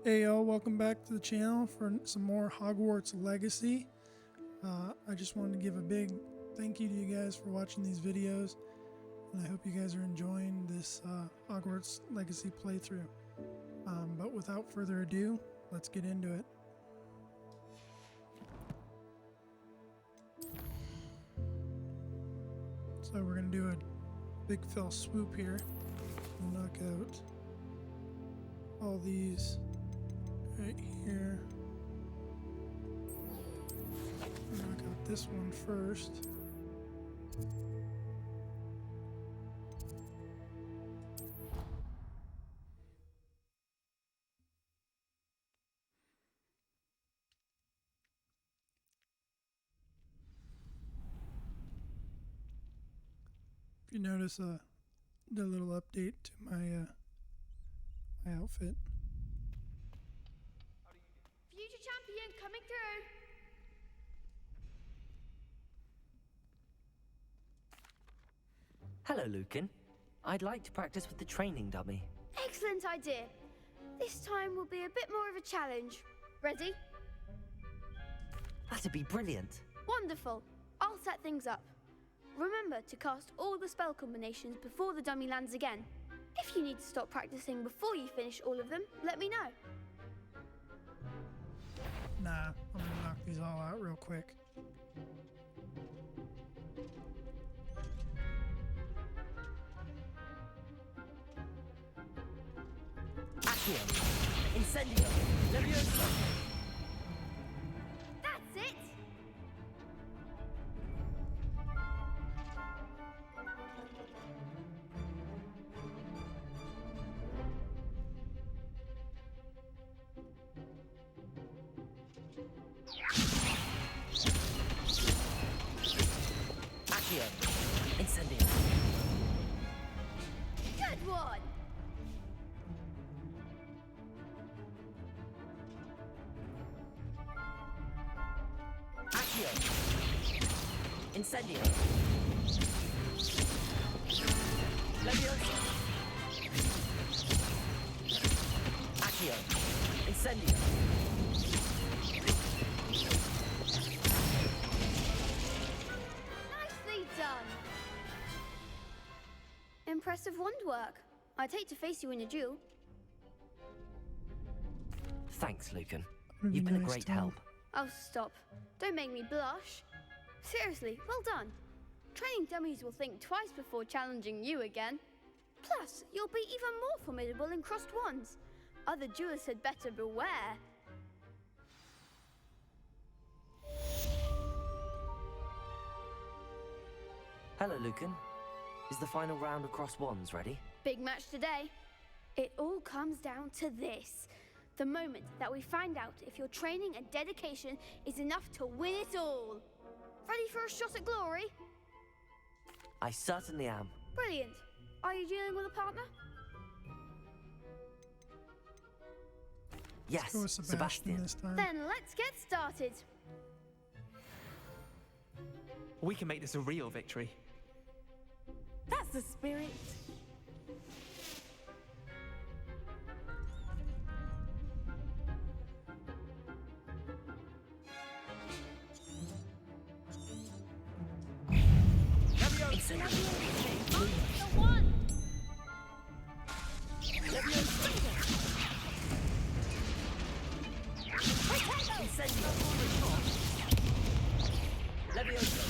Hey y'all, welcome back to the channel for some more Hogwarts Legacy. I just wanted to give a big thank you to you guys for watching these videos, and I hope you guys are enjoying this Hogwarts Legacy playthrough. But without further ado, let's get into it. So we're going to do a big fell swoop here and knock out all these right here. Knock out this one first. If you notice the little update to my my outfit. Future champion coming through. Hello, Lucan. I'd like to practice with the training dummy. Excellent idea. This time will be a bit more of a challenge. Ready? That'd be brilliant. Wonderful. I'll set things up. Remember to cast all the spell combinations before the dummy lands again. If you need to stop practicing before you finish all of them, let me know. Nah, I'm gonna knock these all out real quick. Accio. Incendio. Levioso. That's it! Accio. Incendio. Good one! Accio. Incendio. Levioso. Accio. Incendio. Nicely done! Impressive wand work. I'd hate to face you in a duel. Thanks, Lucan. That'd be You've been a nice great to- help. Oh, stop. Don't make me blush. Seriously, well done. Training dummies will think twice before challenging you again. Plus, you'll be even more formidable in crossed wands. Other duelists had better beware. Hello, Lucan. Is the final round of cross wands ready? Big match today. It all comes down to this. The moment that we find out if your training and dedication is enough to win it all. Ready for a shot at glory? I certainly am. Brilliant. Are you dealing with a partner? Yes, Go with Sebastian this time. Then let's get started. We can make this a real victory. That's the spirit. Incendio. The one! Incendio. Levioso.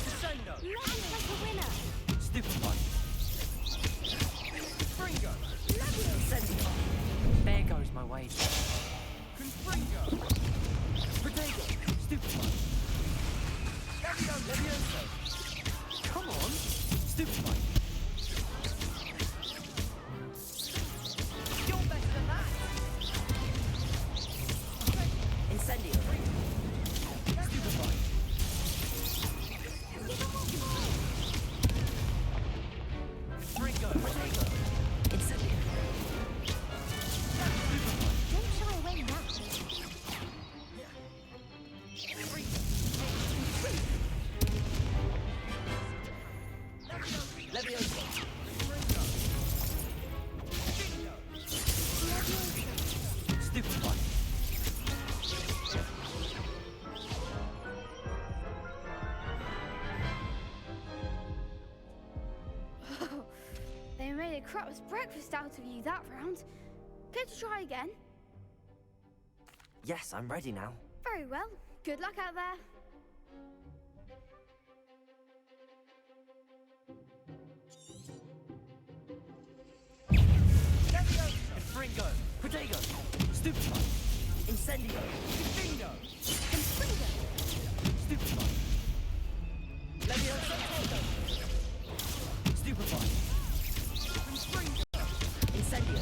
Suspendo. Let's take a winner. Stupefy. Fringo! Incendio. There goes my wager. Confringo! Protego. Stupefy. Levioso. Come on. Stupefy. You're better than that! Incendio. Stupefy. Fringo. Protego. Incendio. Don't shy away now. Levioso. That was breakfast out of you that round. Care to try again? Yes, I'm ready now. Very well. Good luck out there. Confringo. Protego! Stupefy! Incendio! Bingo. Confringo. Stupefy! Leviosa! Stupefy! Confringo. Incendio!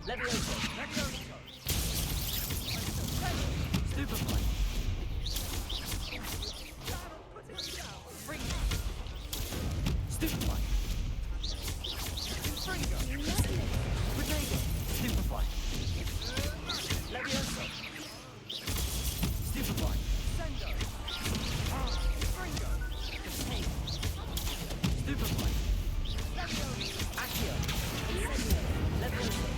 Leviosa! Levioso. Stupefy! Fringo. Stupefy! Confringo. Protego! Stupefy! Leviosa! Stupefy! Sendo. Confringo. Contain! Stupefy! Accio! Incendio! Leviosa!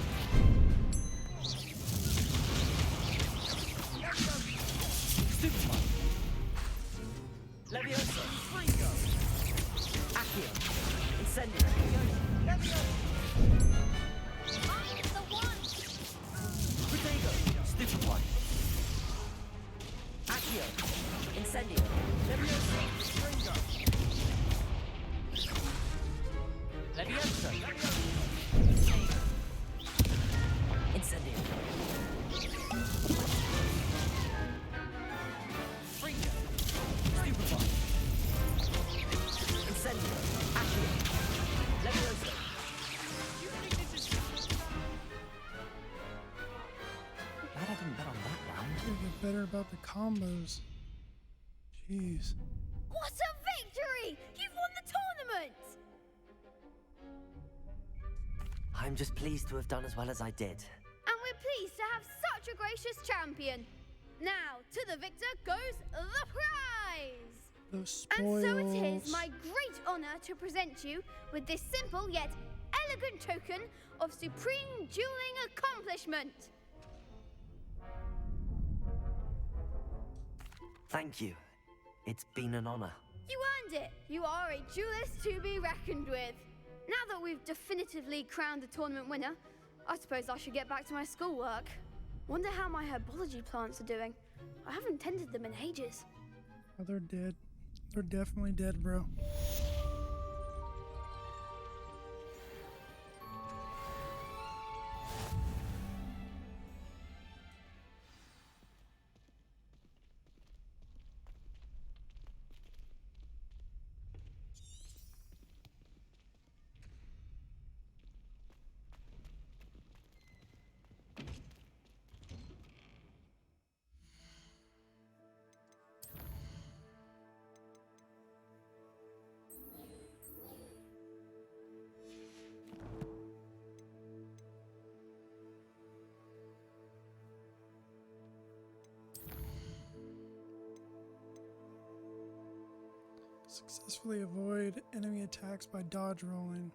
Stupefy! Leviosa! Fringo. Accio! Incendio! I'm the one. Protego! Stupefy! Accio! Incendio! Leviosa! Fringo. Leviosa! Incendio! Fringo. Stupefy! Incendio! Accio! Leviosa! You think this is Glad I didn't bet on that round. Gotta get better about the combos. Jeez. What a victory! You've won the tournament! I'm just pleased to have done as well as I did. And we're pleased to have such a gracious champion. Now, to the victor goes the prize! Those And spoils. so it is my great honor to present you with this simple yet elegant token of supreme dueling accomplishment. Thank you. It's been an honor. You earned it. You are a duelist to be reckoned with. Now that we've definitively crowned the tournament winner, I suppose I should get back to my schoolwork. Wonder how my herbology plants are doing. I haven't tended them in ages. Oh, they're dead. They're definitely dead, bro. Successfully avoid enemy attacks by dodge rolling.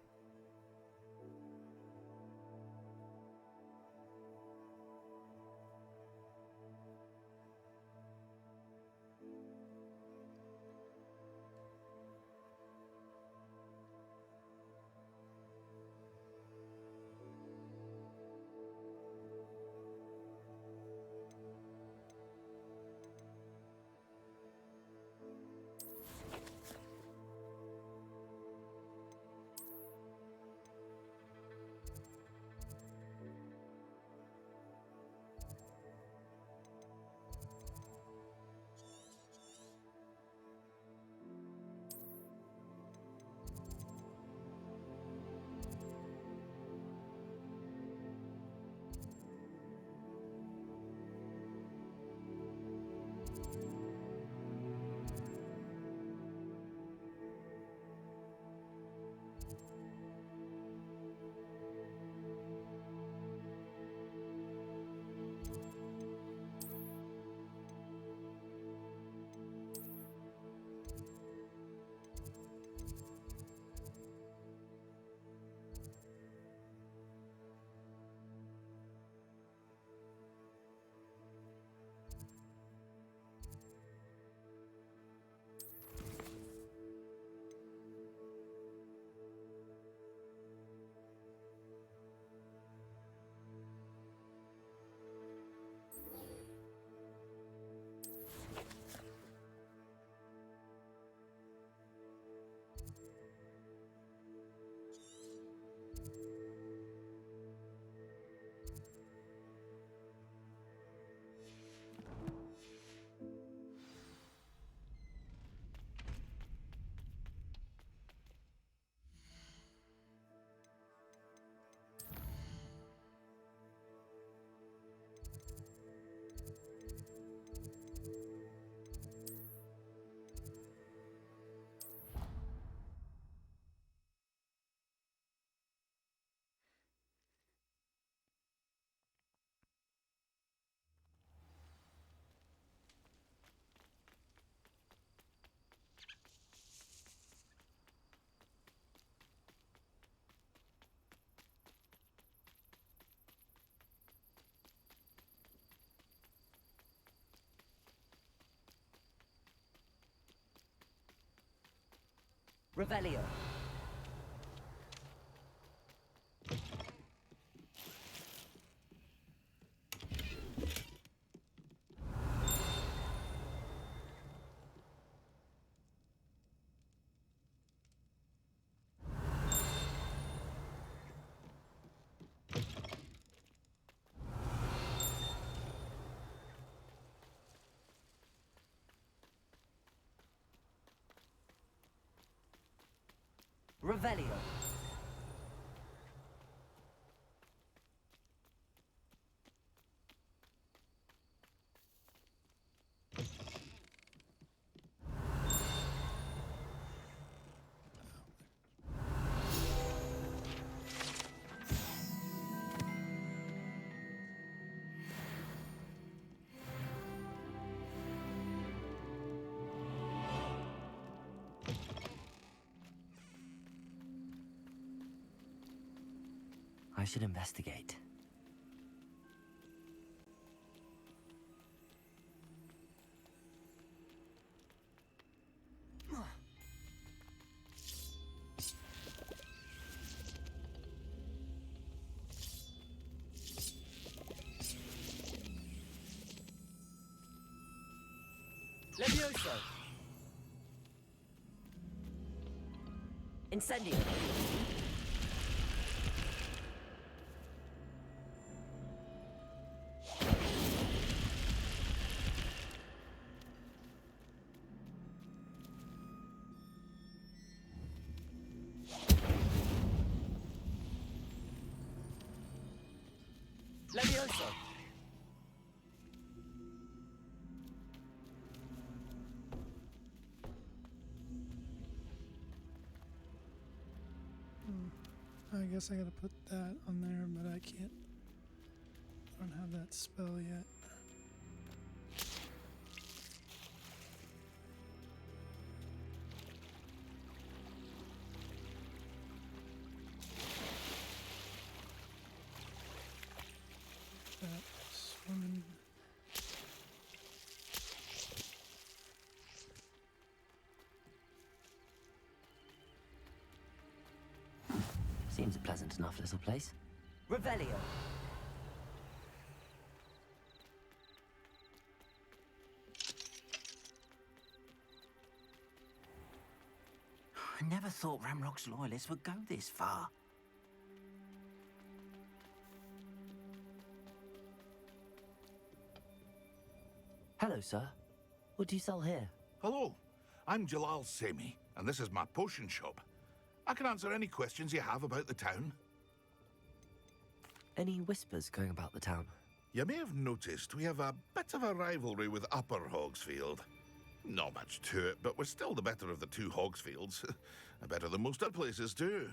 Revelio. Revelio. I should investigate. Levioso! Incendio! Levioso! I guess I gotta put that on there, but I can't. I don't have that spell yet. That swimming. Seems a pleasant enough little place. Revelio! I never thought Ramrock's loyalists would go this far. Hello, sir. What do you sell here? Hello, I'm Jalal Semi, and this is my potion shop. I can answer any questions you have about the town. Any whispers going about the town? You may have noticed we have a bit of a rivalry with Upper Hogsfield. Not much to it, but we're still the better of the two Hogsfields. Better than most other places, too.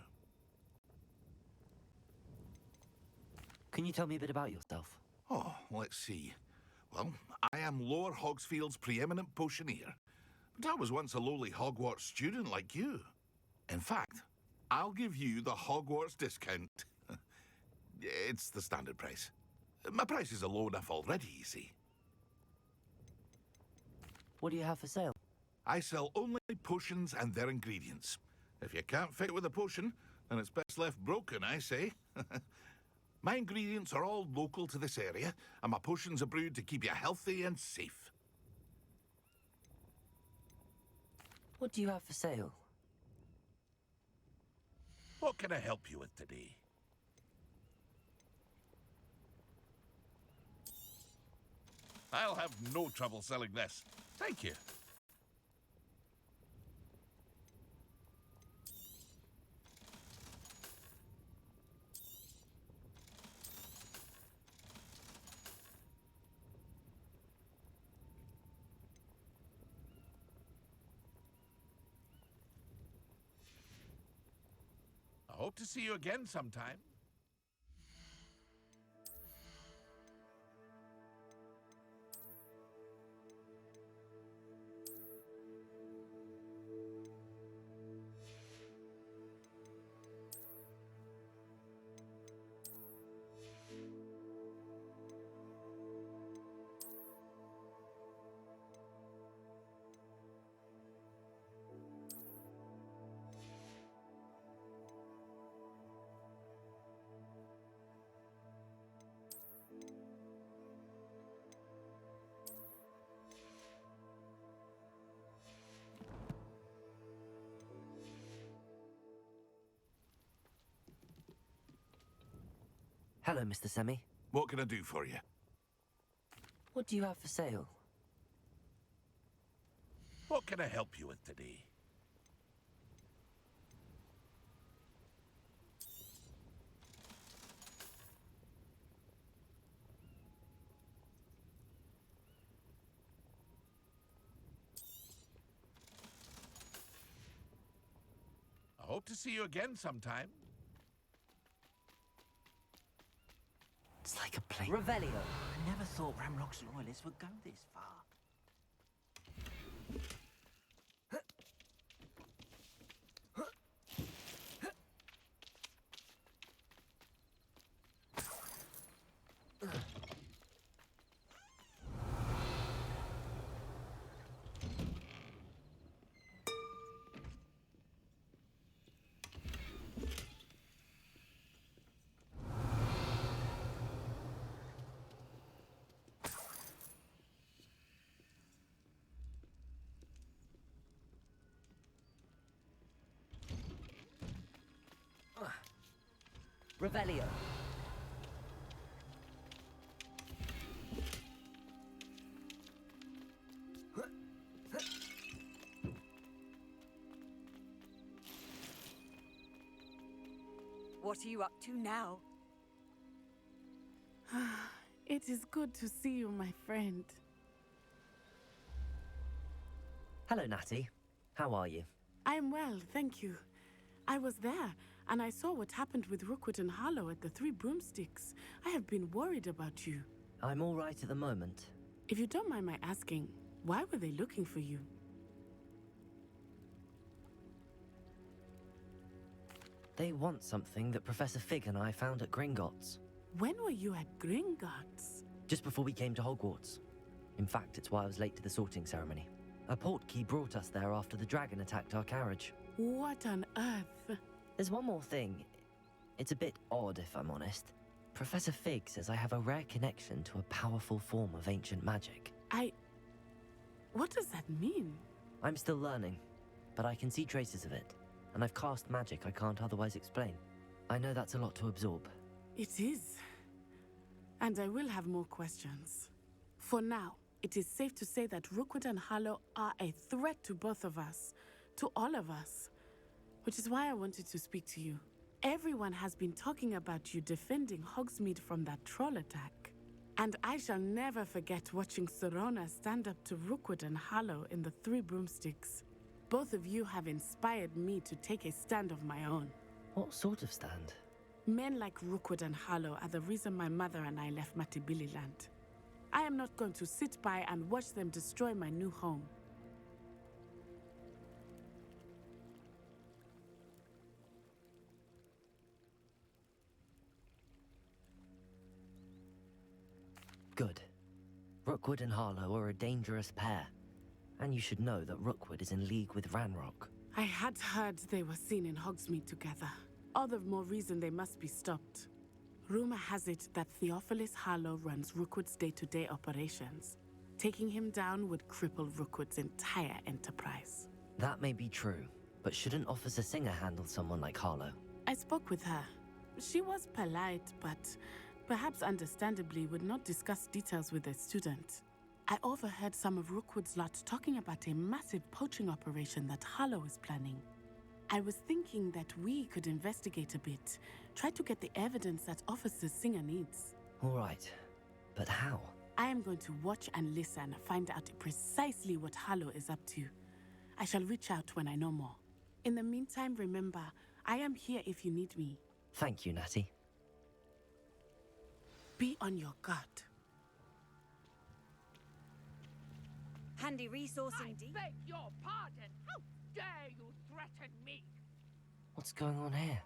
Can you tell me a bit about yourself? Oh, let's see. Well, I am Lower Hogsfield's preeminent potioneer. But I was once a lowly Hogwarts student like you. In fact, I'll give you the Hogwarts discount. It's the standard price. My prices are low enough already, you see. What do you have for sale? I sell only potions and their ingredients. If you can't fit with a potion, then it's best left broken, I say. My ingredients are all local to this area, and my potions are brewed to keep you healthy and safe. What do you have for sale? What can I help you with today? I'll have no trouble selling this. Thank you. I hope to see you again sometime. Hello, Mr. Semi. What can I do for you? What do you have for sale? What can I help you with today? I hope to see you again sometime. It's like a plane. Revelio. I never thought Ramrock's loyalists would go this far. Revelio. What are you up to now? It is good to see you, my friend. Hello, Natty. How are you? I'm well, thank you. I was there, and I saw what happened with Rookwood and Harlow at the Three Broomsticks. I have been worried about you. I'm all right at the moment. If you don't mind my asking, why were they looking for you? They want something that Professor Fig and I found at Gringotts. When were you at Gringotts? Just before we came to Hogwarts. In fact, it's why I was late to the sorting ceremony. A portkey brought us there after the dragon attacked our carriage. What on earth? There's one more thing. It's a bit odd, if I'm honest. Professor Fig says I have a rare connection to a powerful form of ancient magic. What does that mean? I'm still learning, but I can see traces of it. And I've cast magic I can't otherwise explain. I know that's a lot to absorb. It is. And I will have more questions. For now, it is safe to say that Rookwood and Harlow are a threat to both of us. To all of us. Which is why I wanted to speak to you. Everyone has been talking about you defending Hogsmeade from that troll attack. And I shall never forget watching Sorona stand up to Rookwood and Harlow in the Three Broomsticks. Both of you have inspired me to take a stand of my own. What sort of stand? Men like Rookwood and Harlow are the reason my mother and I left Matibililand. I am not going to sit by and watch them destroy my new home. Good. Rookwood and Harlow are a dangerous pair. And you should know that Rookwood is in league with Ranrock. I had heard they were seen in Hogsmeade together. All the more reason they must be stopped. Rumor has it that Theophilus Harlow runs Rookwood's day-to-day operations. Taking him down would cripple Rookwood's entire enterprise. That may be true, but shouldn't Officer Singer handle someone like Harlow? I spoke with her. She was polite, but perhaps understandably would not discuss details with a student. I overheard some of Rookwood's lot talking about a massive poaching operation that Harlow is planning. I was thinking that we could investigate a bit, try to get the evidence that Officer Singer needs. All right, but how? I am going to watch and listen, find out precisely what Harlow is up to. I shall reach out when I know more. In the meantime, remember, I am here if you need me. Thank you, Natty. Be on your guard. Handy resource I indeed. beg your pardon. How dare you threaten me? What's going on here?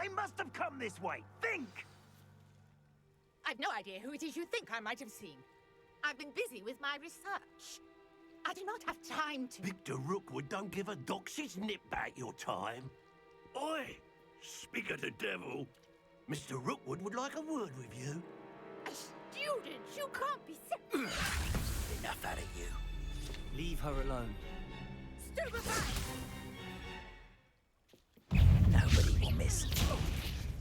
They must have come this way. Think! I've no idea who it is you think I might have seen. I've been busy with my research. I do not have time to... Victor Rookwood don't give a doxy's nip back your time. Oi! Speak of the devil. Mr. Rookwood would like a word with you. A student? You can't be serious. Enough out of you. Leave her alone. Stupefy! Nobody will miss.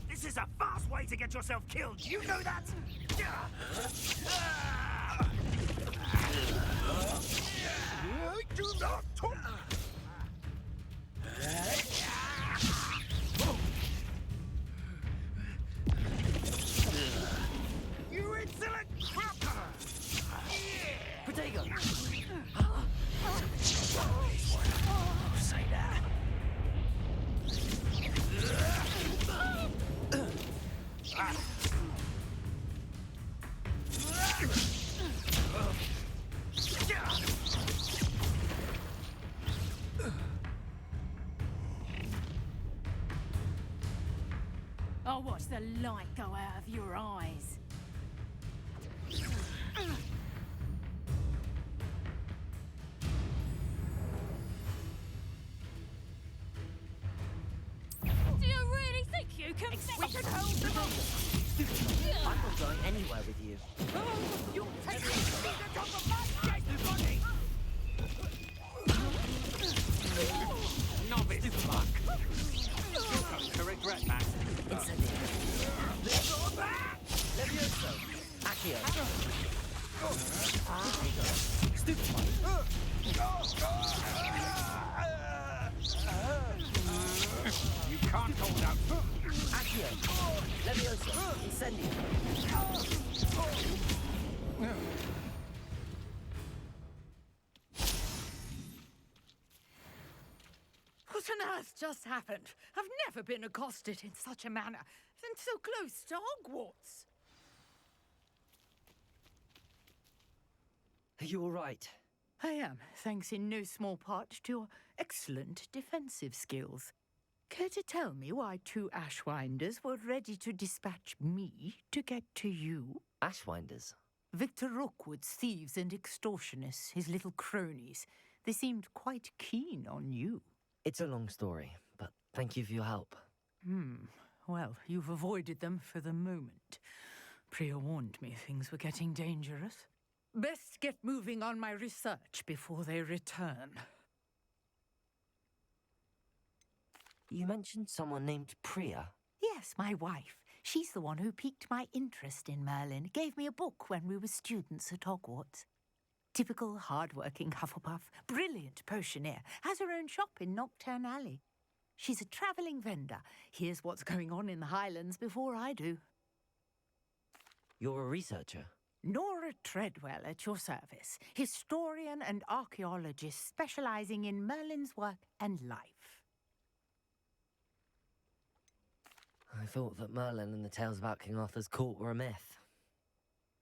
This is a fast way to get yourself killed. You know that? Do not talk. You insolent crap! Protego! Say that. I'll watch the light go out of your eyes. Do you really think you can We should hold them up. I'm not going anywhere with you. You'll take the seat atop of my dead body! Novice fuck. You're going to regret that. Incendio. Levioso. Accio. Stupefy. You can't hold out. Accio. Levioso. Incendio. What on earth just happened? I've never been accosted in such a manner, and so close to Hogwarts. Are you all right? I am, thanks in no small part to your excellent defensive skills. Care to tell me why 2 Ashwinders were ready to dispatch me to get to you? Ashwinders. Victor Rookwood's thieves and extortionists, his little cronies. They seemed quite keen on you. It's a long story, but thank you for your help. Well, you've avoided them for the moment. Priya warned me things were getting dangerous. Best get moving on my research before they return. You mentioned someone named Priya. Yes, my wife. She's the one who piqued my interest in Merlin. Gave me a book when we were students at Hogwarts. Typical hard-working Hufflepuff, brilliant potioneer, has her own shop in Knockturn Alley. She's a travelling vendor. Hears what's going on in the Highlands before I do. You're a researcher. Nora Treadwell at your service, historian and archaeologist specialising in Merlin's work and life. I thought that Merlin and the tales about King Arthur's court were a myth.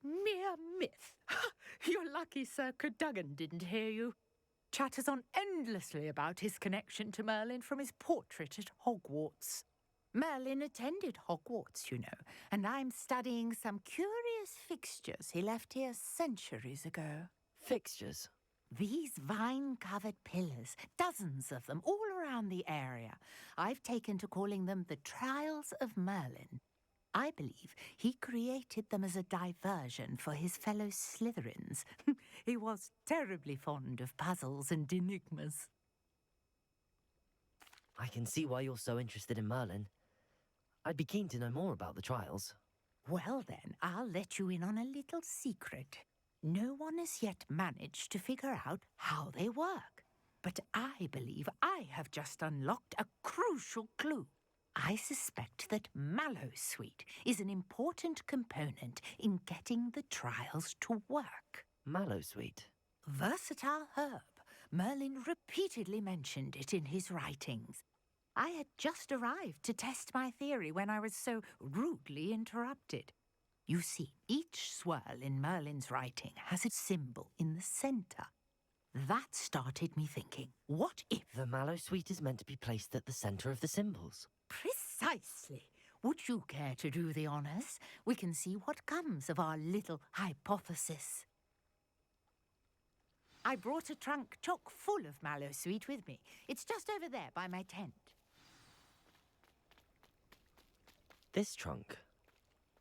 Mere myth. You're lucky Sir Cadogan didn't hear you. Chatters on endlessly about his connection to Merlin from his portrait at Hogwarts. Merlin attended Hogwarts, you know, and I'm studying some curious fixtures he left here centuries ago. Fixtures? These vine-covered pillars, dozens of them, all around the area. I've taken to calling them the Trials of Merlin. I believe he created them as a diversion for his fellow Slytherins. He was terribly fond of puzzles and enigmas. I can see why you're so interested in Merlin. I'd be keen to know more about the trials. Well then, I'll let you in on a little secret. No one has yet managed to figure out how they work. But I believe I have just unlocked a crucial clue. I suspect that Mallowsweet is an important component in getting the trials to work. Mallowsweet? Versatile herb. Merlin repeatedly mentioned it in his writings. I had just arrived to test my theory when I was so rudely interrupted. You see, each swirl in Merlin's writing has a symbol in the centre. That started me thinking, what if... The Mallowsweet is meant to be placed at the centre of the symbols. Precisely. Would you care to do the honours? We can see what comes of our little hypothesis. I brought a trunk chock full of Mallowsweet with me. It's just over there by my tent. This trunk.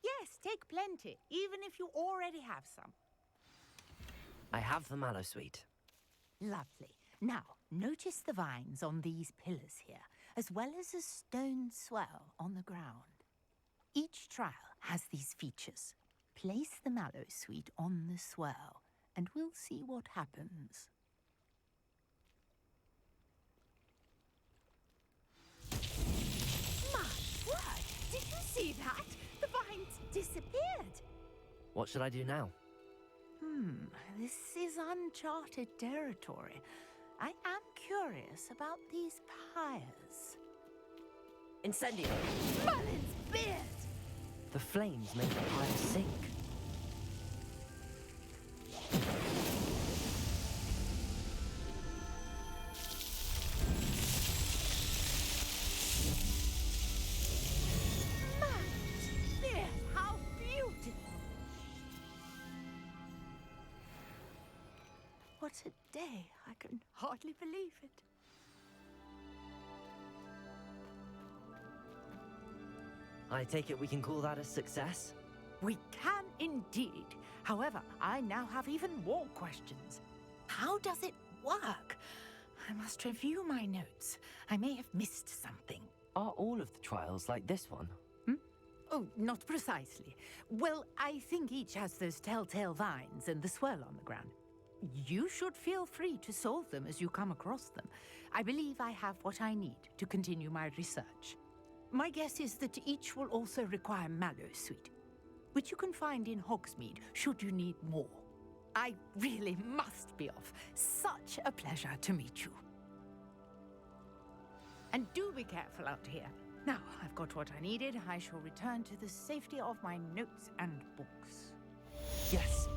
Yes, take plenty, even if you already have some. I have the mallow sweet. Lovely. Now, notice the vines on these pillars here, as well as a stone swell on the ground. Each trial has these features. Place the mallow sweet on the swell, and we'll see what happens. My word! Did you see that? The vines disappeared. What should I do now? This is uncharted territory. I am curious about these pyres. Incendio! Merlin's beard! The flames make the pyre sink. Merlin's beard! How beautiful! What a day. I can hardly believe it. I take it we can call that a success? We can indeed. However, I now have even more questions. How does it work? I must review my notes. I may have missed something. Are all of the trials like this one? Oh, not precisely. Well, I think each has those telltale vines and the swirl on the ground. You should feel free to solve them as you come across them. I believe I have what I need to continue my research. My guess is that each will also require mallow sweet, which you can find in Hogsmeade should you need more. I really must be off. Such a pleasure to meet you. And do be careful out here. Now, I've got what I needed. I shall return to the safety of my notes and books. Yes.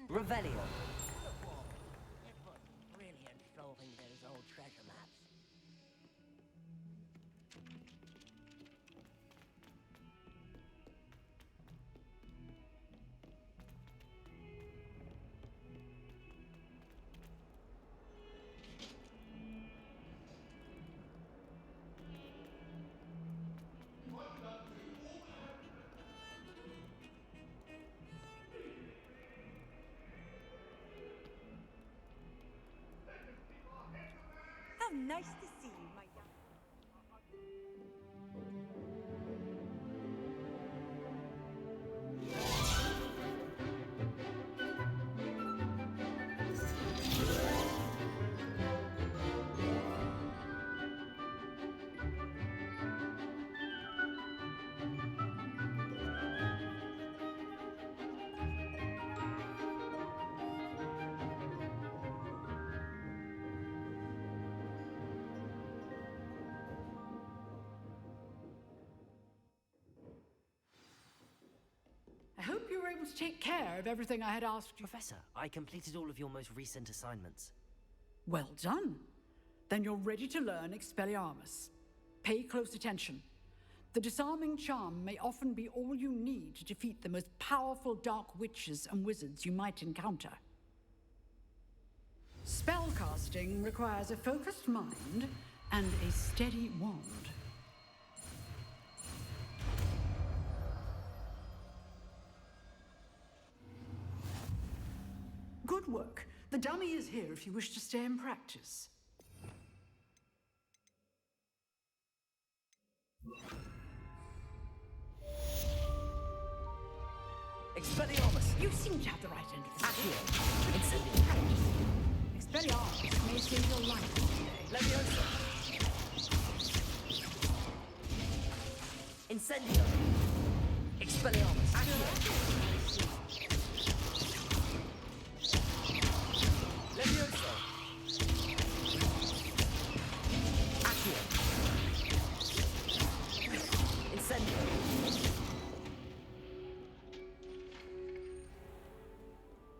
Revelio. It was brilliant solving those old treasure maps. How nice to see you, my young... able to take care of everything I had asked you? Professor, I completed all of your most recent assignments. Well done. Then you're ready to learn Expelliarmus. Pay close attention. The disarming charm may often be all you need to defeat the most powerful dark witches and wizards you might encounter. Spellcasting requires a focused mind and a steady wand. Good work. The dummy is here if you wish to stay and practice. Expelliarmus! You seem to have the right end of the Accio! Incendium! Expelliarmus may save your life today. Leviosa! Incendium! Expelliarmus! Accio! Leviosa! Accio! Incendium!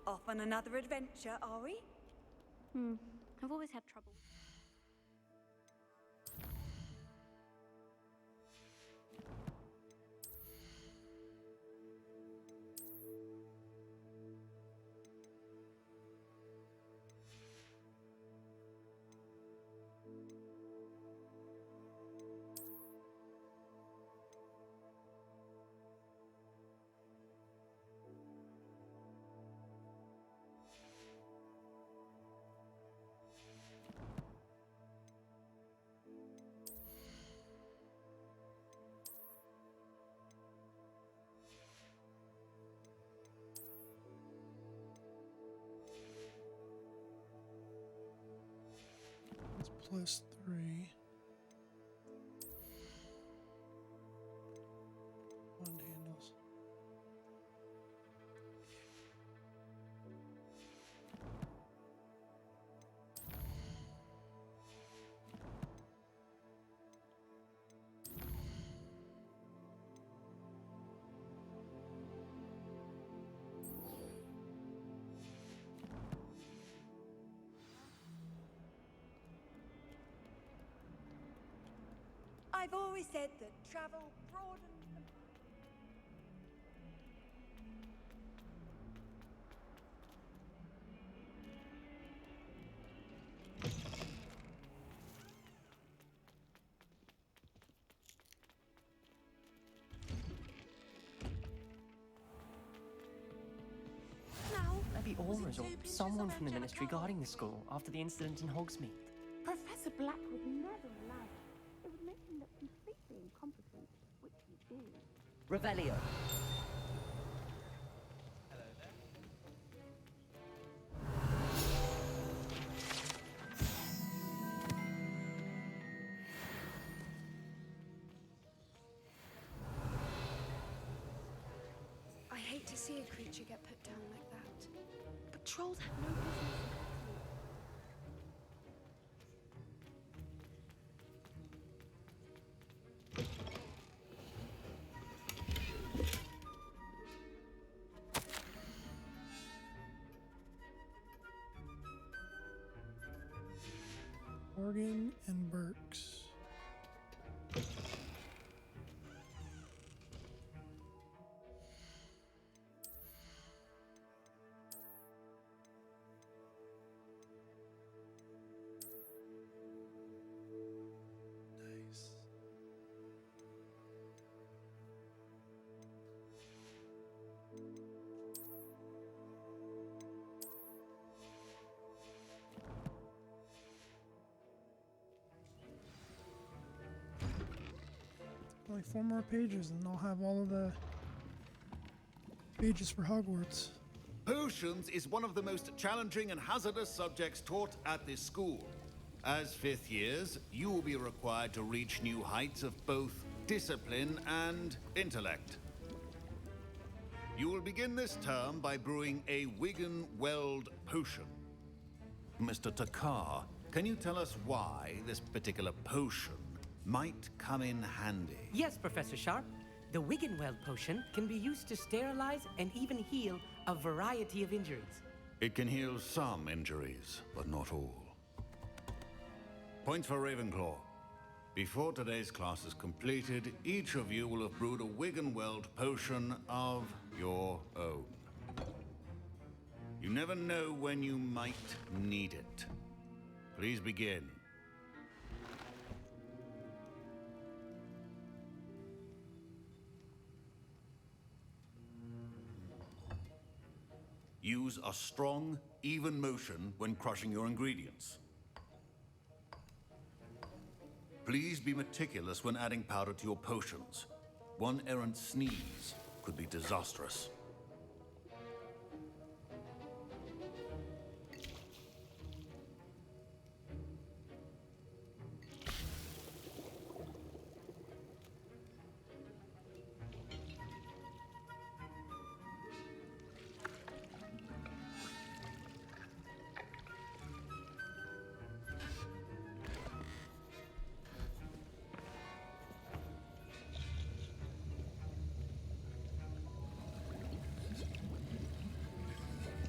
Off on another adventure, are we? I've always had trouble. Plus 3. Wand handles. I've always said that travel broadens the mind. Maybe Aura's or someone from the Ministry guarding the school after the incident in Hogsmeade. Professor Black would never allow it. It would make him look completely incompetent, which he is. Revelio. I hate to see a creature get put down like that. But trolls have no business. Morgan and Burks. Nice. Only 4 more pages and I'll have all of the pages for Hogwarts. Potions is one of the most challenging and hazardous subjects taught at this school. As 5th years, you will be required to reach new heights of both discipline and intellect. You will begin this term by brewing a Wigan Weld potion. Mr. Takar, can you tell us why this particular potion might come in handy? Yes, Professor Sharp. The Wiggenweld potion can be used to sterilize and even heal a variety of injuries. It can heal some injuries, but not all. Points for Ravenclaw. Before today's class is completed, each of you will have brewed a Wiggenweld potion of your own. You never know when you might need it. Please begin. Use a strong, even motion when crushing your ingredients. Please be meticulous when adding powder to your potions. One errant sneeze could be disastrous.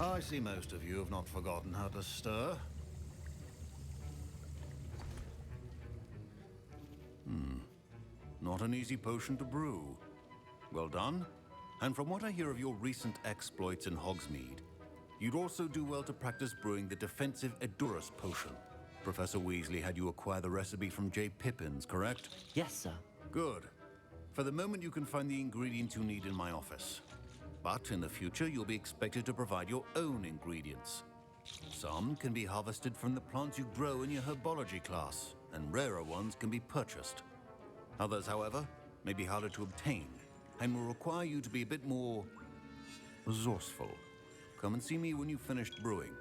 I see most of you have not forgotten how to stir. Not an easy potion to brew. Well done. And from what I hear of your recent exploits in Hogsmeade, you'd also do well to practice brewing the defensive Edurus potion. Professor Weasley had you acquire the recipe from J. Pippin's, correct? Yes, sir. Good. For the moment, you can find the ingredients you need in my office. But in the future, you'll be expected to provide your own ingredients. Some can be harvested from the plants you grow in your herbology class, and rarer ones can be purchased. Others, however, may be harder to obtain, and will require you to be a bit more resourceful. Come and see me when you've finished brewing,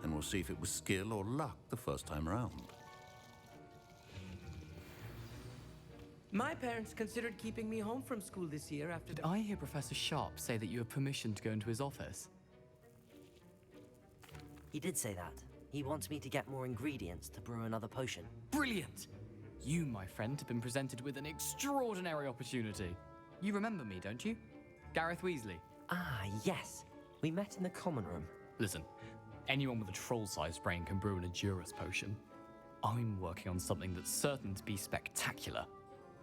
and we'll see if it was skill or luck the first time around. My parents considered keeping me home from school this year after... Did I hear Professor Sharp say that you have permission to go into his office? He did say that. He wants me to get more ingredients to brew another potion. Brilliant! You, my friend, have been presented with an extraordinary opportunity. You remember me, don't you? Gareth Weasley. Ah, yes. We met in the common room. Listen, anyone with a troll-sized brain can brew an Edurus potion. I'm working on something that's certain to be spectacular.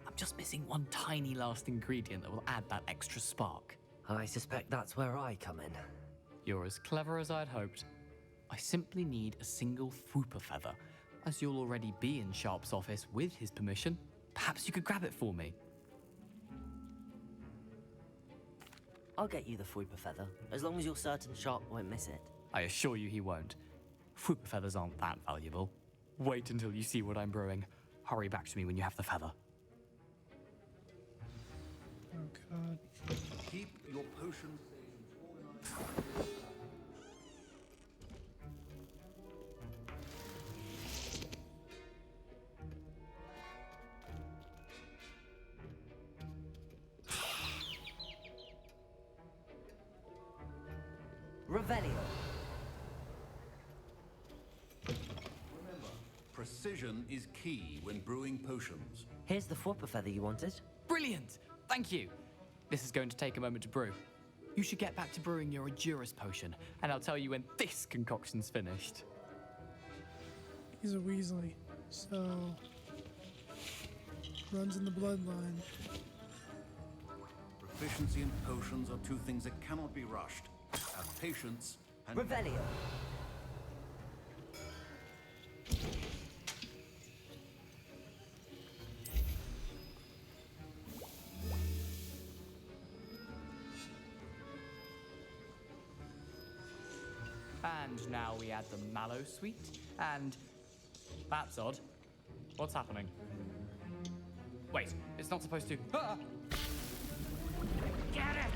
I'm just missing one tiny last ingredient that will add that extra spark. I suspect that's where I come in. You're as clever as I'd hoped. I simply need a single Fwooper feather. As you'll already be in Sharp's office with his permission, perhaps you could grab it for me. I'll get you the Fwooper feather, as long as you're certain Sharp won't miss it. I assure you he won't. Fwooper feathers aren't that valuable. Wait until you see what I'm brewing. Hurry back to me when you have the feather. Oh, God. Keep your potions Revelio. Remember, precision is key when brewing potions. Here's the Fwooper feather you wanted. Brilliant! Thank you. This is going to take a moment to brew. You should get back to brewing your Edurus potion, and I'll tell you when this concoction's finished. He's a Weasley, so runs in the bloodline. Proficiency in potions are two things that cannot be rushed. Have patience and... Revelio. And now we add the mallow sweet, and... That's odd. What's happening? Wait, it's not supposed to... Ah! Get it!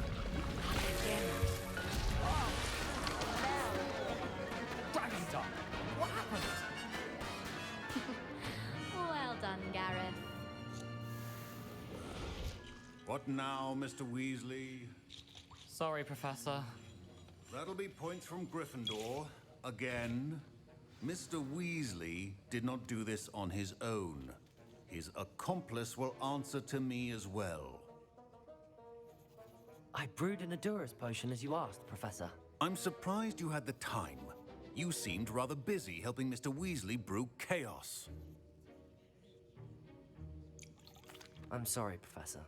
Dragon Dog! What happened? Well done, Gareth. What now, Mr. Weasley? Sorry, Professor. That'll be points from Gryffindor. Again. Mr. Weasley did not do this on his own. His accomplice will answer to me as well. I brewed an Adura's potion as you asked, Professor. I'm surprised you had the time. You seemed rather busy helping Mr. Weasley brew chaos. I'm sorry, Professor.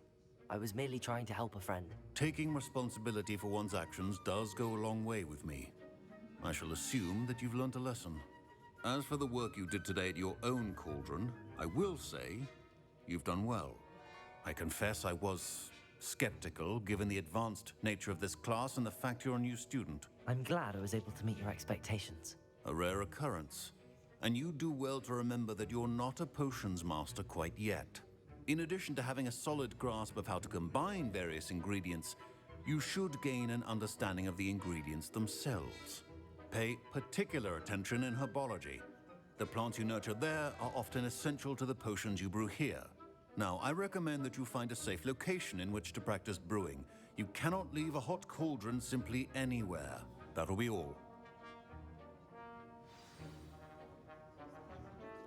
I was merely trying to help a friend. Taking responsibility for one's actions does go a long way with me. I shall assume that you've learnt a lesson. As for the work you did today at your own cauldron, I will say you've done well. I confess I was skeptical, given the advanced nature of this class and the fact you're a new student. I'm glad I was able to meet your expectations. A rare occurrence. And you do well to remember that you're not a potions master quite yet. In addition to having a solid grasp of how to combine various ingredients, you should gain an understanding of the ingredients themselves. Pay particular attention in herbology. The plants you nurture there are often essential to the potions you brew here. Now, I recommend that you find a safe location in which to practice brewing. You cannot leave a hot cauldron simply anywhere. That'll be all.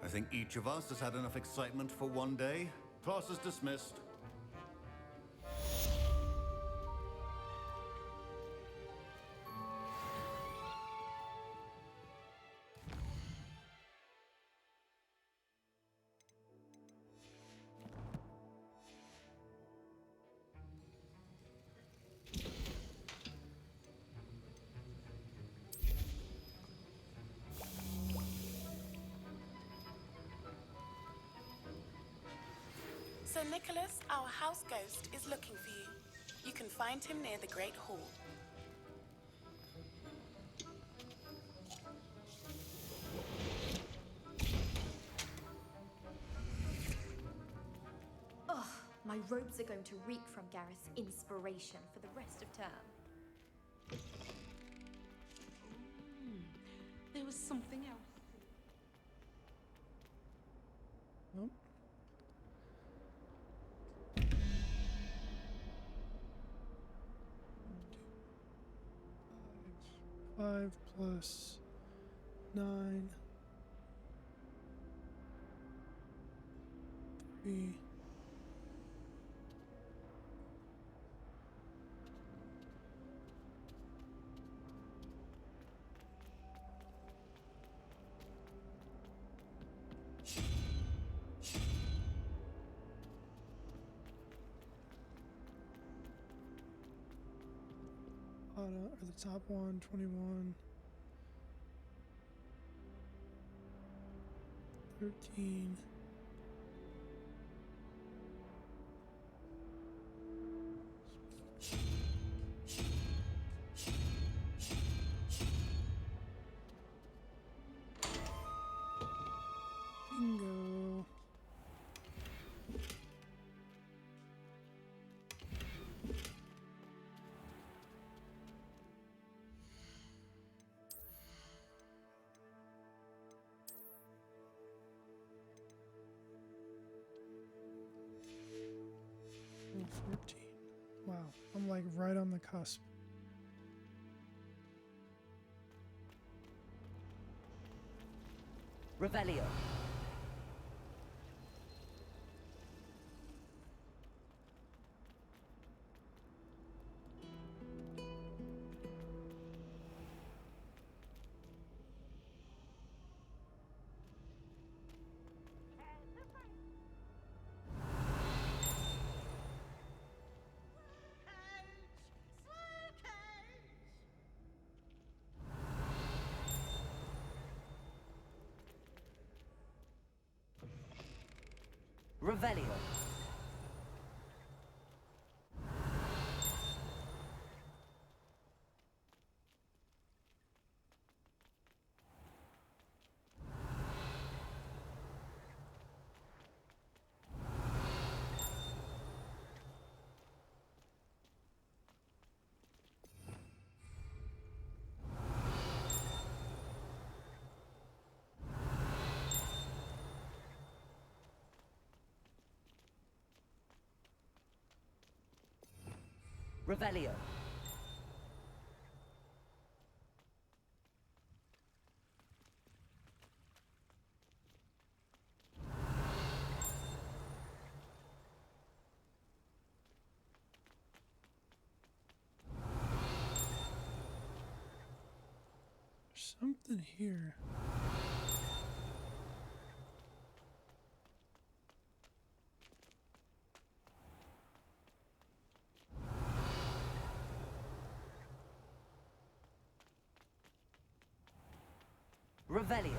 I think each of us has had enough excitement for one day. Class is dismissed. Sir Nicholas, our house ghost, is looking for you. You can find him near the Great Hall. Ugh, my robes are going to reek from Gareth's inspiration for the rest of term. There was something else. Nope. 5 plus 9, 3. Or the top one, 21, 13, bingo. Oh, 14. Wow, I'm like right on the cusp. Revelio. Revelio. Revelio. something here. Revelio.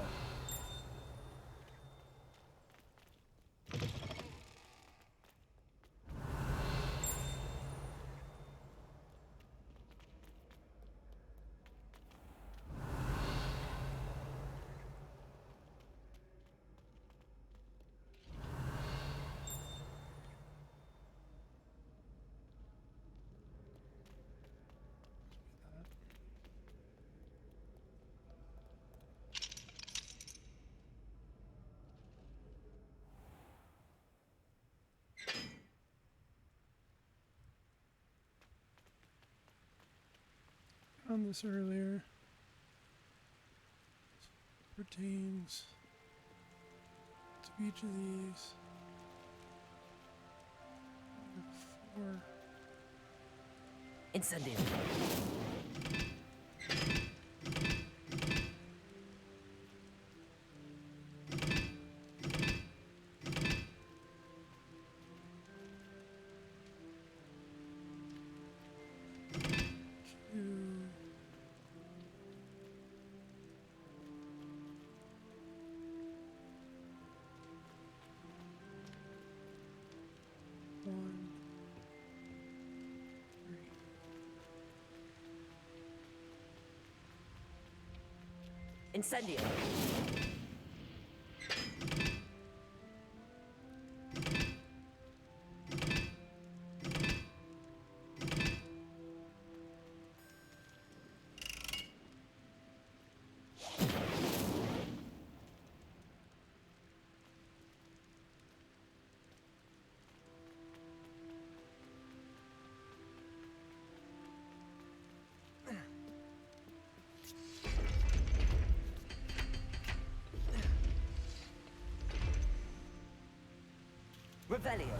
Found this earlier. Pertains to each of these. Number 4. Incendio. Incendio. Revelio.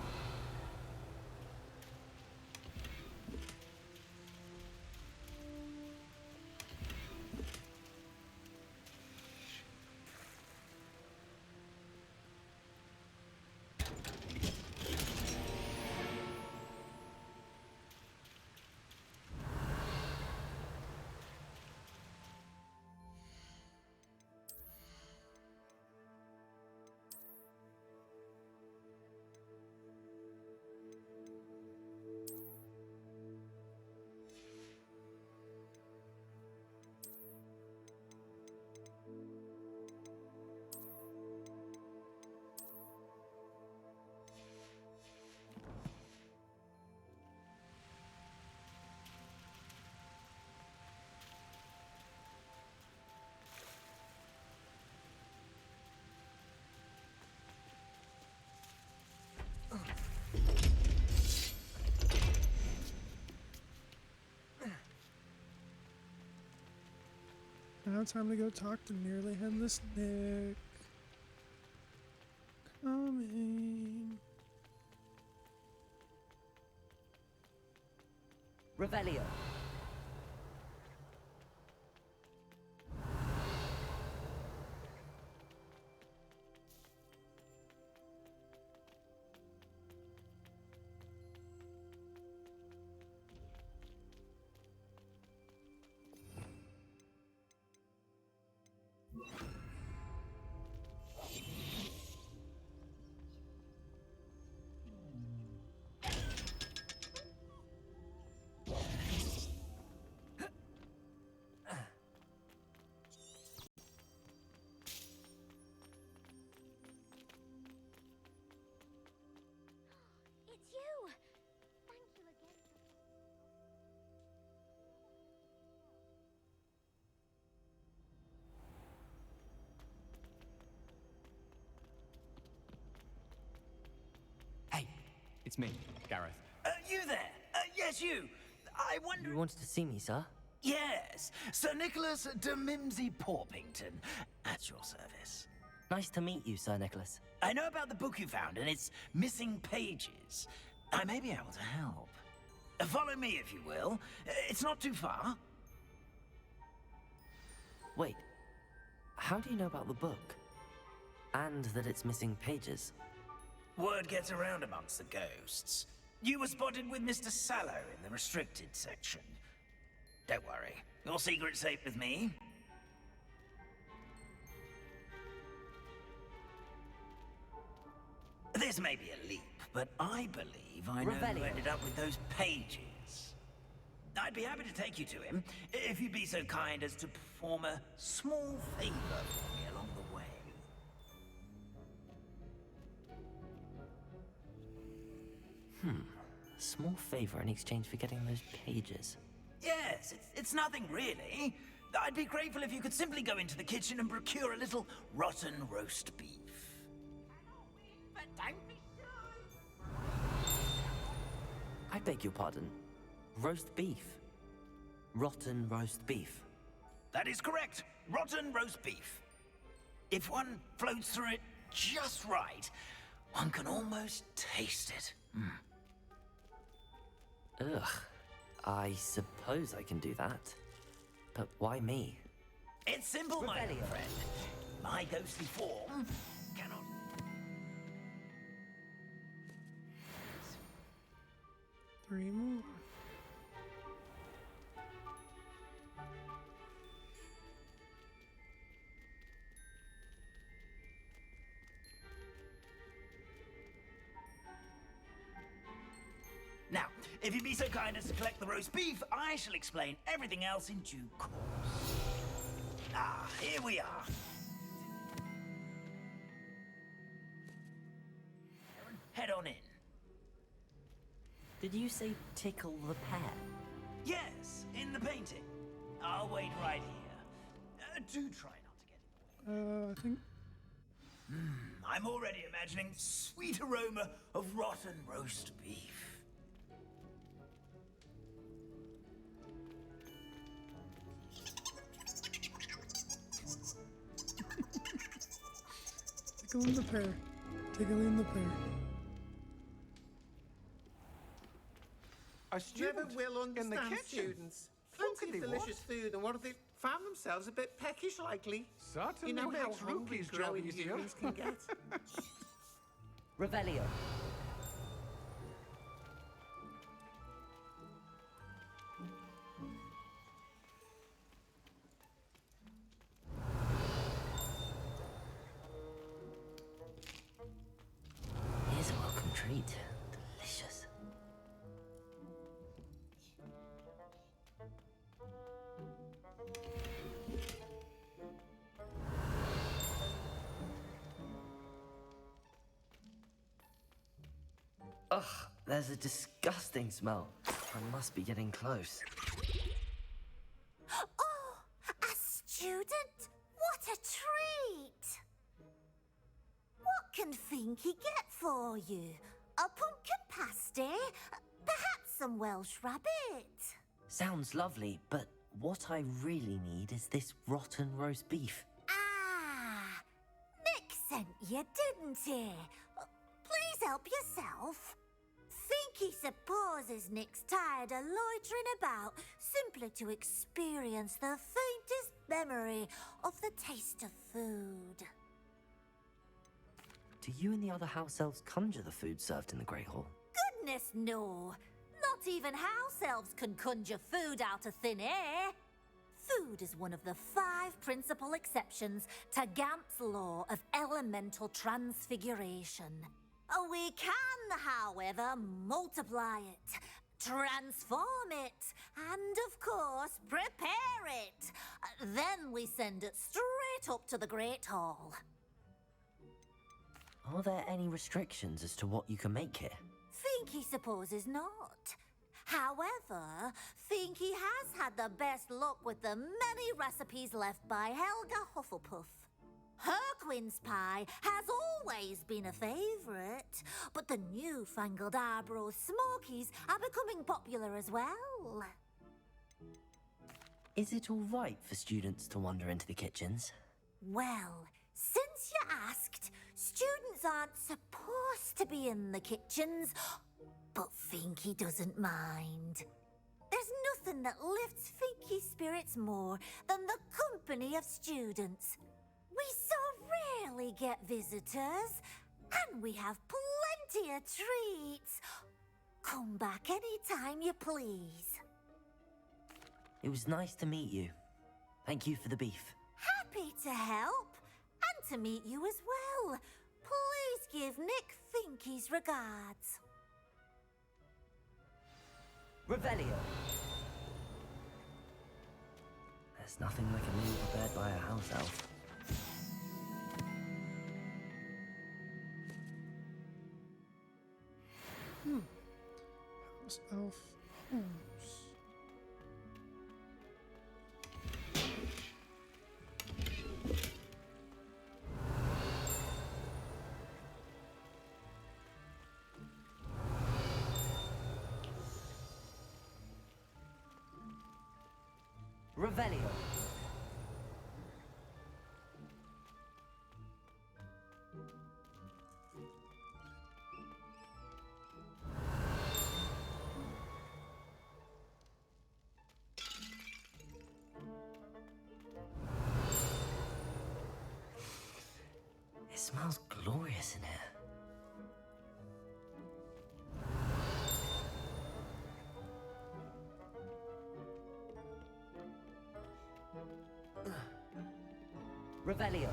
Now time to go talk to Nearly Headless Nick. Coming. Revelio. It's you! Thank you again. Hey, it's me, Gareth. You there? Yes, you. I wonder... You wanted to see me, sir? Yes, Sir Nicholas de Mimsy Porpington, at your service. Nice to meet you, Sir Nicholas. I know about the book you found and its missing pages. I may be able to help. Follow me, if you will. It's not too far. Wait, How do you know about the book? And that it's missing pages? Word gets around amongst the ghosts. You were spotted with Mr. Sallow in the restricted section. Don't worry, your secret's safe with me. This may be a leap, but I believe I know who ended up with those pages. I'd be happy to take you to him, if you'd be so kind as to perform a small favor for me along the way. A small favor in exchange for getting those pages. Yes, it's nothing really. I'd be grateful if you could simply go into the kitchen and procure a little rotten roast beef. But don't be I beg your pardon. Roast beef. Rotten roast beef. That is correct. Rotten roast beef. If one floats through it just right, one can almost taste it. Ugh. I suppose I can do that. But why me? It's simple, my friend. My ghostly form cannot... Three more. Now, if you'd be so kind as to collect the roast beef, I shall explain everything else in due course. Ah, here we are. Head on in. Did you say tickle the pear? Yes, in the painting. I'll wait right here. Do try not to get in the way. I think... I'm already imagining sweet aroma of rotten roast beef. Tickling the pear. Tickling the pear. A student Never will in the understand kitchen. students. How could Plenty of they delicious food, and what if they found themselves a bit peckish, likely? Certainly You know how makes hungry Rookie's job growing easier. humans can get. Revelio. Here's a welcome treat. Delicious. Ugh, there's a disgusting smell. I must be getting close. Oh, a student? What a treat! What can Finky get for you? A pumpkin pasty? Perhaps some Welsh rabbit? Sounds lovely, but what I really need is this rotten roast beef. Ah, Nick sent you, didn't he? Please help yourself. Finky supposes Nick's tired of loitering about simply to experience the faintest memory of the taste of food. Do you and the other house elves conjure the food served in the Great Hall? Goodness, no. Not even house elves can conjure food out of thin air. Food is one of the 5 principal exceptions to Gant's law of elemental transfiguration. We can, however, multiply it, transform it, and, of course, prepare it. Then we send it straight up to the Great Hall. Are there any restrictions as to what you can make here? Finky supposes not. However, Finky has had the best luck with the many recipes left by Helga Hufflepuff. Her quince pie has always been a favourite, but the newfangled Arbroath Smokies are becoming popular as well. Is it all right for students to wander into the kitchens? Well, since you asked, students aren't supposed to be in the kitchens, but Finky doesn't mind. There's nothing that lifts Finky's spirits more than the company of students. We so rarely get visitors, and we have plenty of treats. Come back anytime you please. It was nice to meet you. Thank you for the beef. Happy to help, and to meet you as well. Please give Nick Finky's regards. Revelio. There's nothing like a meal prepared by a house elf. House elf homes. Revelio. It smells glorious in here. Revelio.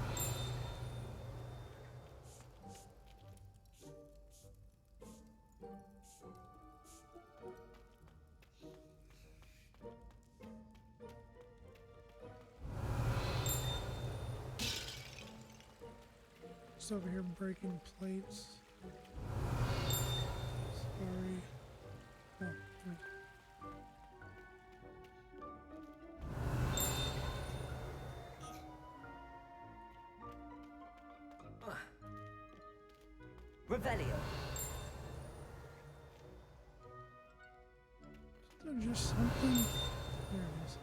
Just over here breaking plates. Sorry. Oh, wait. Revelio. Is there just something? There it is.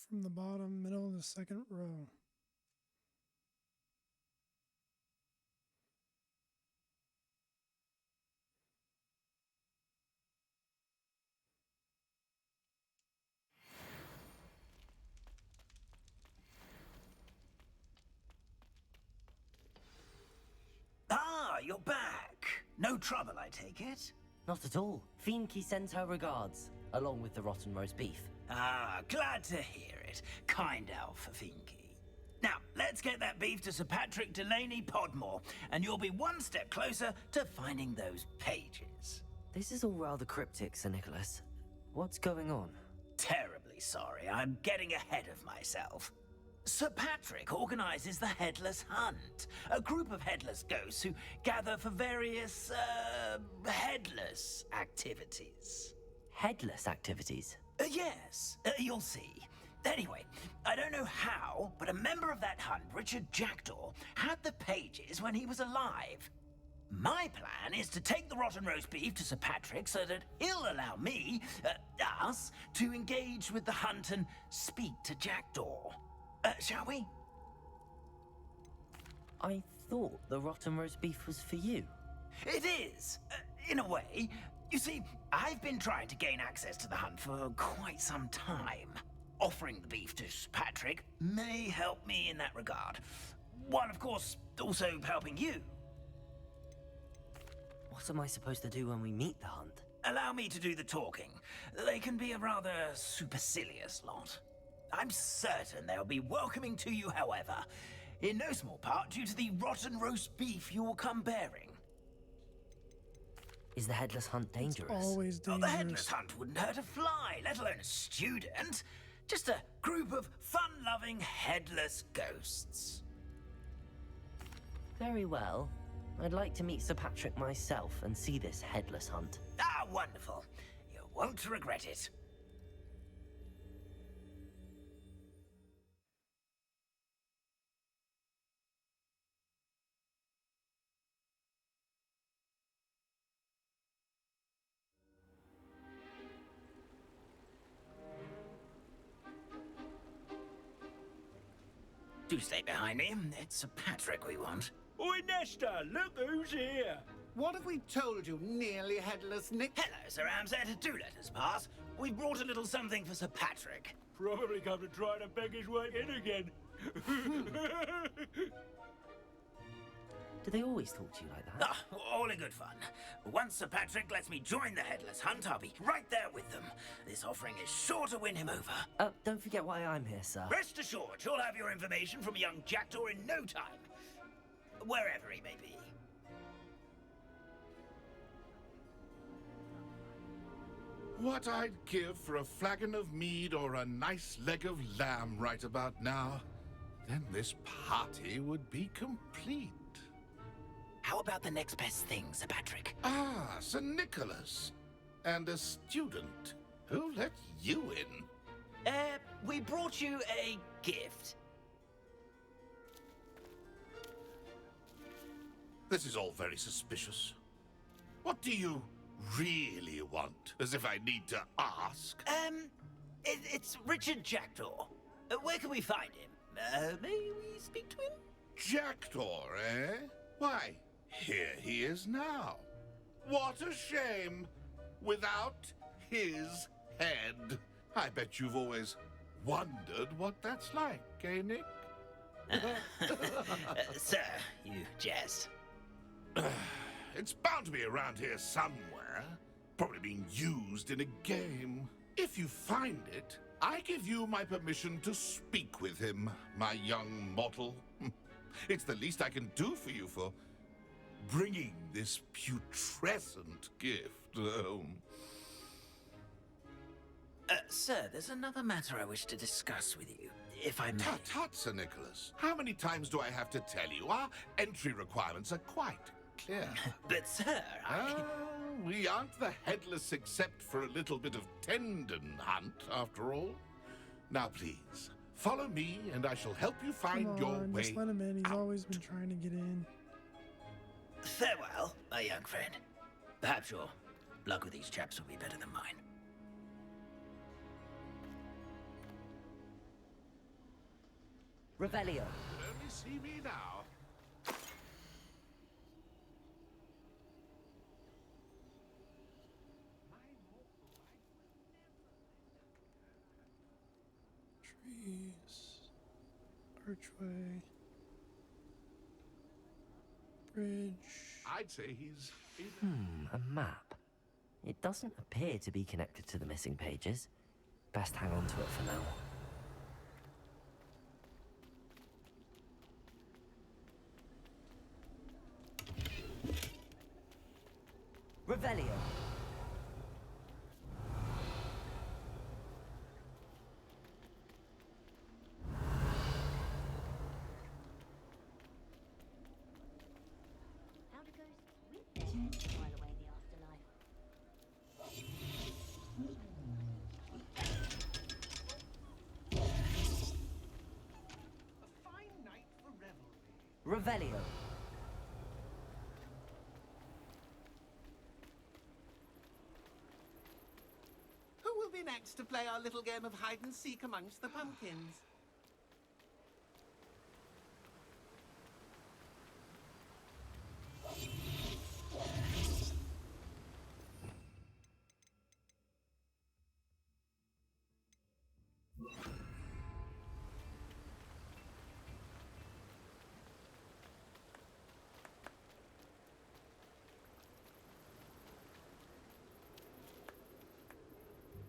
From the bottom, middle of the second row. Ah, you're back. No trouble, I take it? Not at all. Fienke sends her regards, along with the rotten roast beef. Ah, glad to hear it. Kind elf, Finky. Now, let's get that beef to Sir Patrick Delaney Podmore, and you'll be one step closer to finding those pages. This is all rather cryptic, Sir Nicholas. What's going on? Terribly sorry, I'm getting ahead of myself. Sir Patrick organizes the Headless Hunt, a group of headless ghosts who gather for various, headless activities. Headless activities? Yes, you'll see. Anyway, I don't know how, but a member of that hunt, Richard Jackdaw, had the pages when he was alive. My plan is to take the rotten roast beef to Sir Patrick so that he'll allow me, us, to engage with the hunt and speak to Jackdaw. Shall we? I thought the rotten roast beef was for you. It is, in a way. You see, I've been trying to gain access to the hunt for quite some time. Offering the beef to Sir Patrick may help me in that regard. While, of course, also helping you. What am I supposed to do when we meet the hunt? Allow me to do the talking. They can be a rather supercilious lot. I'm certain they'll be welcoming to you, however, in no small part due to the rotten roast beef you will come bearing. Is the headless hunt dangerous? It's always dangerous. The headless hunt wouldn't hurt a fly, let alone a student. Just a group of fun-loving headless ghosts. Very well. I'd like to meet Sir Patrick myself and see this headless hunt. Ah, wonderful. You won't regret it. You stay behind me. It's Sir Patrick we want. Oi, Nesta, look who's here. What have we told you, nearly headless Nick? Hello, Sir Ramsed. Do let us pass. We brought a little something for Sir Patrick. Probably come to try to beg his way in again. Do they always talk to you like that? Ah, all in good fun. Once Sir Patrick lets me join the Headless Hunt, I'll be right there with them. This offering is sure to win him over. Don't forget why I'm here, sir. Rest assured, you'll have your information from young Jackdaw in no time. Wherever he may be. What I'd give for a flagon of mead or a nice leg of lamb right about now. Then this party would be complete. How about the next best thing, Sir Patrick? Ah, Sir Nicholas. And a student. Who let you in? We brought you a gift. This is all very suspicious. What do you really want? As if I need to ask. It's Richard Jackdaw. Where can we find him? May we speak to him? Jackdaw, eh? Why, here he is now. What a shame. Without his head. I bet you've always wondered what that's like, eh, Nick? Sir, you jest. It's bound to be around here somewhere. Probably being used in a game. If you find it, I give you my permission to speak with him, my young mortal. It's the least I can do for you for bringing this putrescent gift home. Sir, there's another matter I wish to discuss with you, if I may. Tut, tut, Sir Nicholas. How many times do I have to tell you? Our entry requirements are quite clear. But, sir, we aren't the headless except for a little bit of tendon hunt, after all. Now, please, follow me, and I shall help you find your way. Just let him in. He's always been trying to get in. Farewell, my young friend. Perhaps your luck with these chaps will be better than mine. Revelio. Only see me now. Trees, archway, bridge. I'd say he's... A map. It doesn't appear to be connected to the missing pages. Best hang on to it for now. Revelio. How to go with them while away the afterlife. A fine night for revelry. Revelio. Who will be next to play our little game of hide and seek amongst the pumpkins?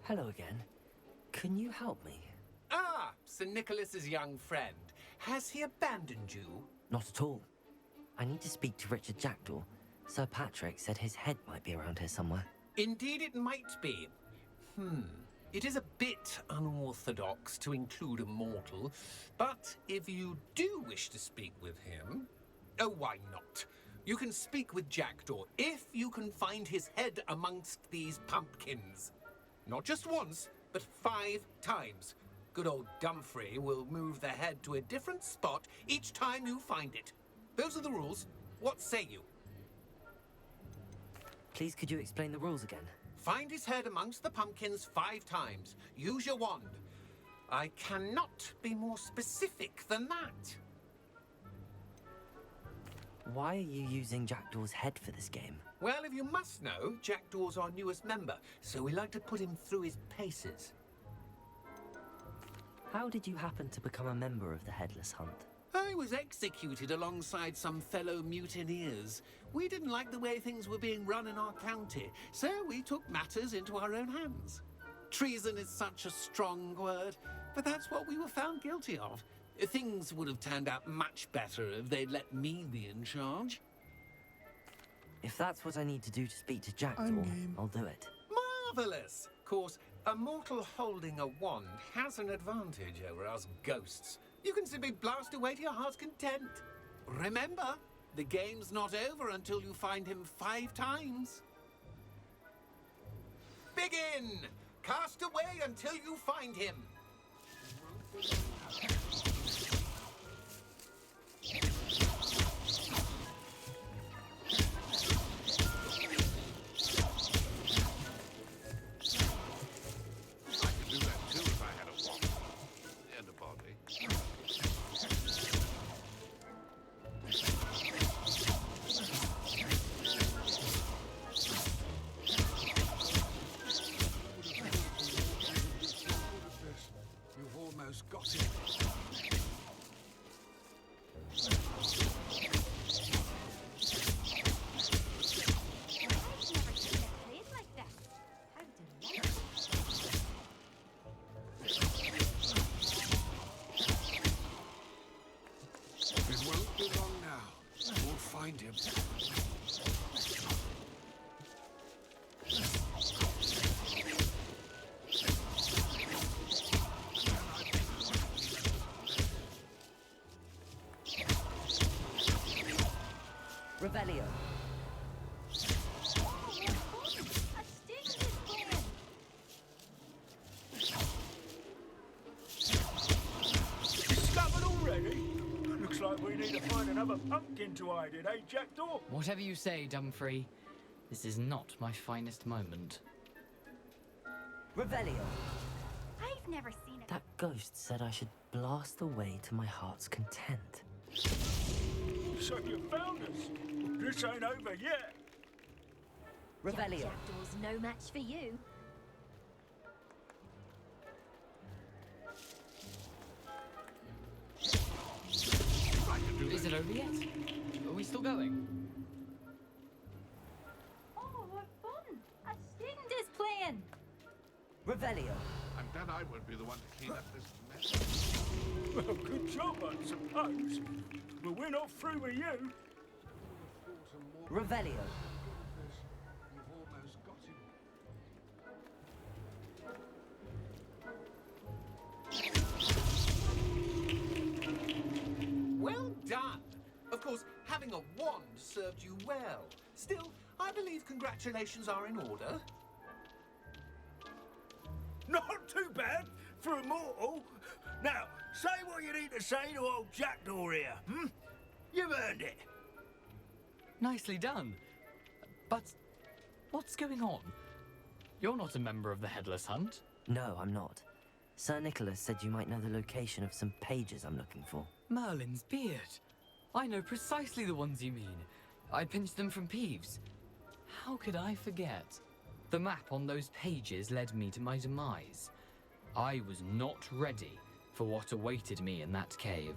Hello again. Can you help me? Ah, Sir Nicholas's young friend. Has he abandoned you? Not at all. I need to speak to Richard Jackdaw. Sir Patrick said his head might be around here somewhere. Indeed it might be. It is a bit unorthodox to include a mortal, but if you do wish to speak with him... Oh, why not? You can speak with Jackdaw if you can find his head amongst these pumpkins. Not just once, but 5 times. Good old Dumfrey will move the head to a different spot each time you find it. Those are the rules. What say you? Please, could you explain the rules again? Find his head amongst the pumpkins 5 times. Use your wand. I cannot be more specific than that. Why are you using Jackdaw's head for this game? Well, if you must know, Jackdaw's our newest member, so we like to put him through his paces. How did you happen to become a member of the Headless Hunt? I was executed alongside some fellow mutineers. We didn't like the way things were being run in our county, so we took matters into our own hands. Treason is such a strong word, but that's what we were found guilty of. Things would have turned out much better if they'd let me be in charge. If that's what I need to do to speak to Jackdaw, I'll do it. Marvellous! Of course, a mortal holding a wand has an advantage over us ghosts. You can simply blast away to your heart's content. Remember, the game's not over until you find him 5 times. Begin! Cast away until you find him. Revelio. Discovered already? Looks like we need to find another pumpkin to hide in, eh, Jackdaw? Whatever you say, Dumfrey. This is not my finest moment. Revelio. I've never seen it. That ghost said I should blast away to my heart's content. So you found us. This ain't over yet. Revelio. Jackdaw's no match for you. Is it over yet? Are we still going? Oh, what fun! A student is playing. Revelio. I'm glad I won't be the one to clean up this mess. Well, good job, I suppose. But we're not through with you. Revelio. You've almost got him. Well done! Of course, having a wand served you well. Still, I believe congratulations are in order. Not too bad for a mortal. Now, say what you need to say to old Jackdaw here, hmm? You've earned it. Nicely done. But what's going on? You're not a member of the Headless Hunt. No, I'm not. Sir Nicholas said you might know the location of some pages I'm looking for. Merlin's beard. I know precisely the ones you mean. I pinched them from Peeves. How could I forget? The map on those pages led me to my demise. I was not ready for what awaited me in that cave.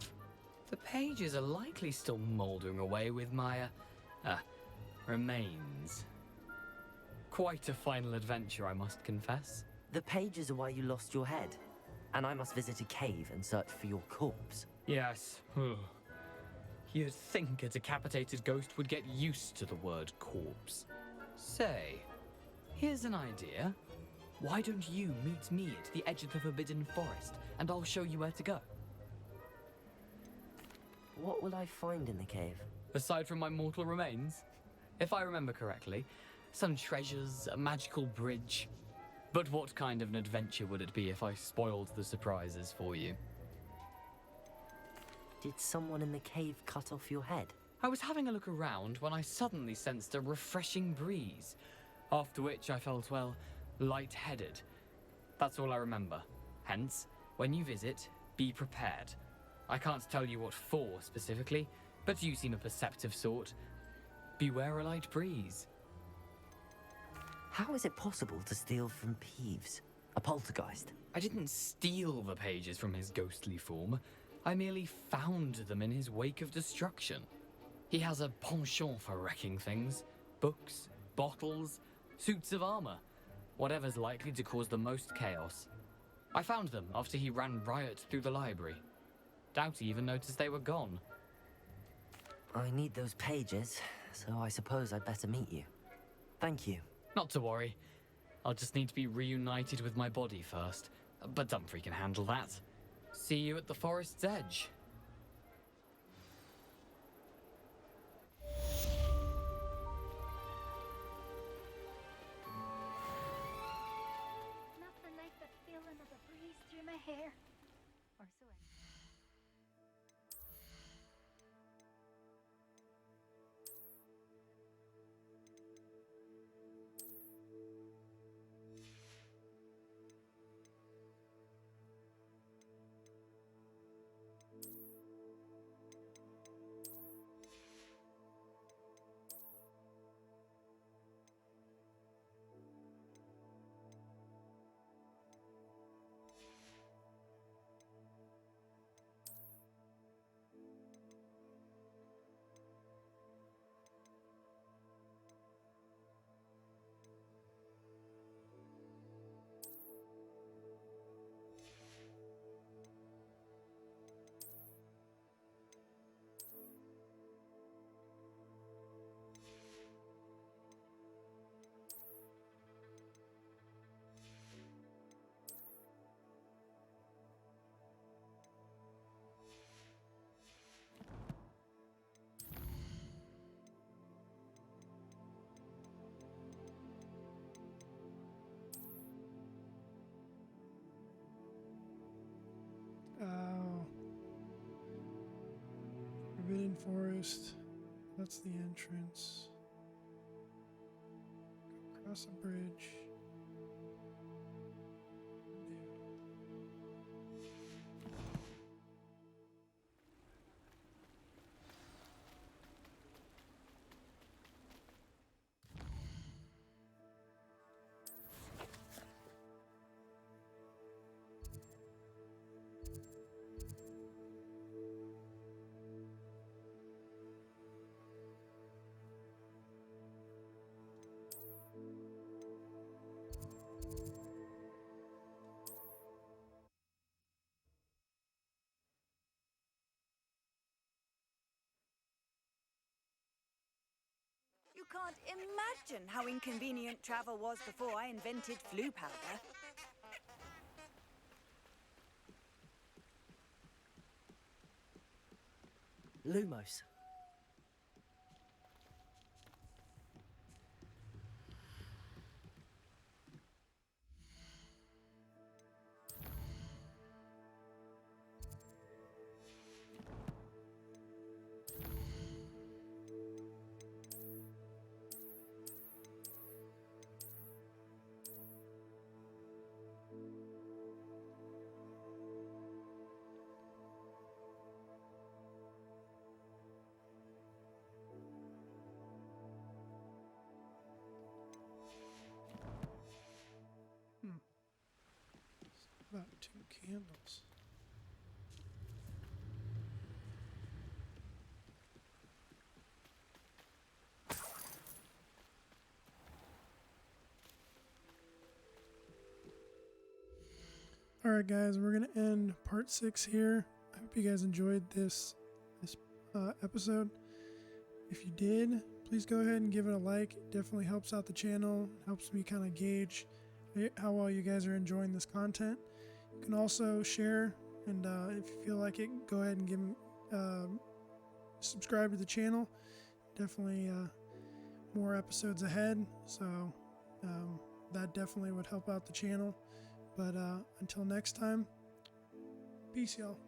The pages are likely still mouldering away with my, remains. Quite a final adventure, I must confess. The pages are why you lost your head, and I must visit a cave and search for your corpse. Yes. You'd think a decapitated ghost would get used to the word corpse. Say, here's an idea. Why don't you meet me at the edge of the Forbidden Forest, and I'll show you where to go? What will I find in the cave? Aside from my mortal remains? If I remember correctly, some treasures, a magical bridge. But what kind of an adventure would it be if I spoiled the surprises for you? Did someone in the cave cut off your head? I was having a look around when I suddenly sensed a refreshing breeze, after which I felt, well, lightheaded. That's all I remember. Hence, When you visit, be prepared. I can't tell you what for specifically, but you seem a perceptive sort. Beware a light breeze. How is it possible to steal from Peeves, a poltergeist? I didn't steal the pages from his ghostly form. I merely found them in his wake of destruction. He has a penchant for wrecking things. Books, bottles, suits of armor. Whatever's likely to cause the most chaos. I found them after he ran riot through the library. Doubt he even noticed they were gone. I need those pages, so I suppose I'd better meet you. Thank you. Not to worry. I'll just need to be reunited with my body first. But Dumfrey can handle that. See you at the forest's edge. Nothing like the feeling of the breeze through my hair. Or so I... Oh. Forbidden Forest. That's the entrance. Go across a bridge. You can't imagine how inconvenient travel was before I invented flu powder. Lumos. About 2 candles. Alright guys, we're going to end part 6 here. I hope you guys enjoyed this episode. If you did, please go ahead and give it a like. It definitely helps out the channel. Helps me kind of gauge how well you guys are enjoying this content. You can also share, and if you feel like it, go ahead and give subscribe to the channel. Definitely more episodes ahead, so that definitely would help out the channel. But until next time, peace, y'all.